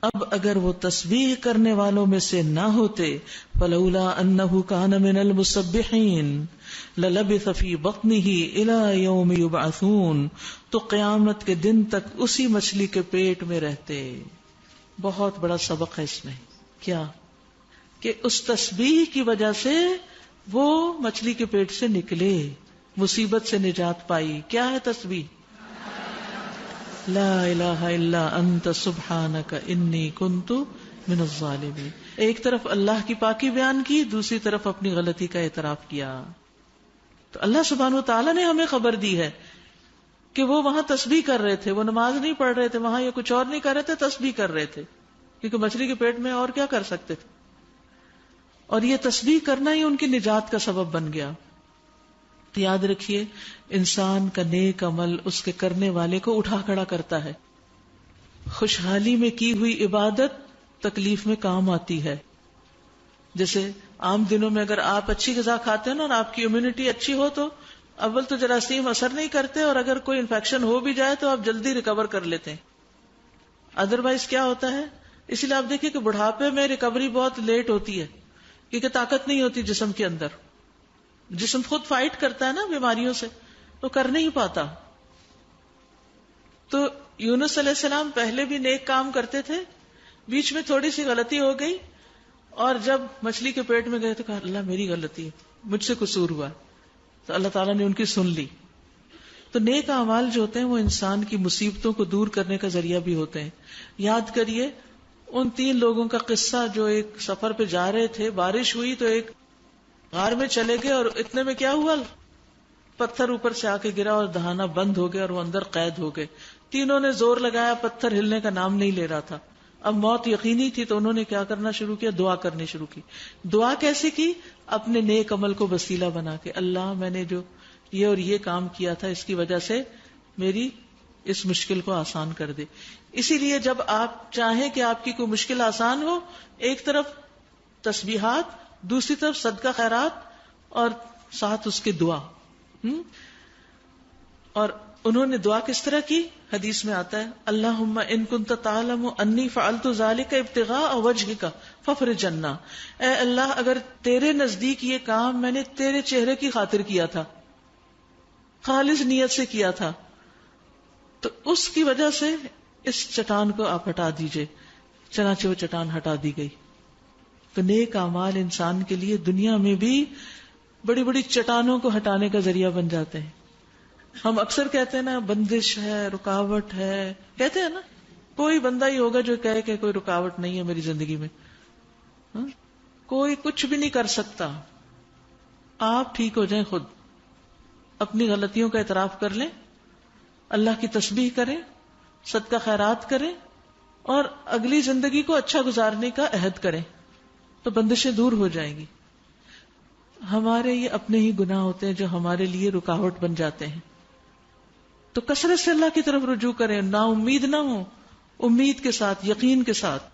اب اگر وہ تسبیح کرنے والوں میں سے نہ ہوتے فلولا انہ کان من المسبحین للبث فی بطنہ الی یوم یبعثون، تو قیامت کے دن تک اسی مچھلی کے پیٹ میں رہتے. بہت بڑا سبق ہے اس میں. کیا کہ اس تسبیح کی وجہ سے وہ مچھلی کے پیٹ سے نکلے، مصیبت سے نجات پائی. کیا ہے تسبیح؟ لا الہ الا انت سبحانک انی کنت من الظالمین. ایک طرف اللہ کی پاکی بیان کی، دوسری طرف اپنی غلطی کا اعتراف کیا. تو اللہ سبحانہ وتعالی نے ہمیں خبر دی ہے کہ وہ وہاں تسبیح کر رہے تھے، وہ نماز نہیں پڑھ رہے تھے وہاں، یا کچھ اور نہیں کر رہے تھے، تسبیح کر رہے تھے، کیونکہ مچھلی کے پیٹ میں اور کیا کر سکتے تھے. اور یہ تسبیح کرنا ہی ان کی نجات کا سبب بن گیا. تو یاد رکھیے، انسان کا نیک عمل اس کے کرنے والے کو اٹھا کھڑا کرتا ہے. خوشحالی میں کی ہوئی عبادت تکلیف میں کام آتی ہے. جیسے عام دنوں میں اگر آپ اچھی غذا کھاتے ہیں نا اور آپ کی امیونٹی اچھی ہو تو اول تو جراثیم اثر نہیں کرتے، اور اگر کوئی انفیکشن ہو بھی جائے تو آپ جلدی ریکور کر لیتے ہیں. ادروائز کیا ہوتا ہے؟ اسی لیے آپ دیکھیں کہ بڑھاپے میں ریکوری بہت لیٹ ہوتی ہے، کیونکہ طاقت نہیں ہوتی جسم کے اندر. جسم خود فائٹ کرتا ہے نا بیماریوں سے، تو کر نہیں پاتا. تو یونس علیہ السلام پہلے بھی نیک کام کرتے تھے، بیچ میں تھوڑی سی غلطی ہو گئی، اور جب مچھلی کے پیٹ میں گئے تو کہا اللہ میری غلطی ہے، مجھ سے قصور ہوا. تو اللہ تعالیٰ نے ان کی سن لی. تو نیک اعمال جو ہوتے ہیں وہ انسان کی مصیبتوں کو دور کرنے کا ذریعہ بھی ہوتے ہیں. یاد کریے ان 3 لوگوں کا قصہ جو ایک سفر پہ جا رہے تھے، بارش ہوئی تو ایک غار میں چلے گئے، اور اتنے میں کیا ہوا، پتھر اوپر سے آ کے گرا اور دہانا بند ہو گیا اور وہ اندر قید ہو گئے. تینوں نے زور لگایا، پتھر ہلنے کا نام نہیں لے رہا تھا. اب موت یقینی تھی تو انہوں نے کیا کرنا شروع کیا، دعا کرنی شروع کی. دعا کیسے کی؟ اپنے نیک عمل کو وسیلہ بنا کے، اللہ میں نے جو یہ اور یہ کام کیا تھا اس کی وجہ سے میری اس مشکل کو آسان کر دے. اسی لیے جب آپ چاہیں کہ آپ کی کوئی مشکل آسان ہو، ایک طرف تسبیحات، دوسری طرف صدقہ خیرات، اور ساتھ اس کے دعا. اور انہوں نے دعا کس طرح کی؟ حدیث میں آتا ہے اللہم ان کنت تعلم انی فعلت ذلک ابتغاء وجہک فافرج عنا. اے اللہ اگر تیرے نزدیک یہ کام میں نے تیرے چہرے کی خاطر کیا تھا، خالص نیت سے کیا تھا، تو اس کی وجہ سے اس چٹان کو آپ ہٹا دیجئے. چنانچہ وہ چٹان ہٹا دی گئی. تو نیک اعمال انسان کے لیے دنیا میں بھی بڑی بڑی چٹانوں کو ہٹانے کا ذریعہ بن جاتے ہیں. ہم اکثر کہتے ہیں نا بندش ہے، رکاوٹ ہے، کہتے ہیں نا. کوئی بندہ ہی ہوگا جو کہے کہ کوئی رکاوٹ نہیں ہے میری زندگی میں. کوئی کچھ بھی نہیں کر سکتا. آپ ٹھیک ہو جائیں، خود اپنی غلطیوں کا اعتراف کر لیں، اللہ کی تسبیح کریں، صدقہ خیرات کریں، اور اگلی زندگی کو اچھا گزارنے کا عہد کریں، تو بندشیں دور ہو جائیں گی. ہمارے یہ اپنے ہی گناہ ہوتے ہیں جو ہمارے لیے رکاوٹ بن جاتے ہیں. تو کثرت سے اللہ کی طرف رجوع کریں، نا امید نہ ہو، امید کے ساتھ، یقین کے ساتھ.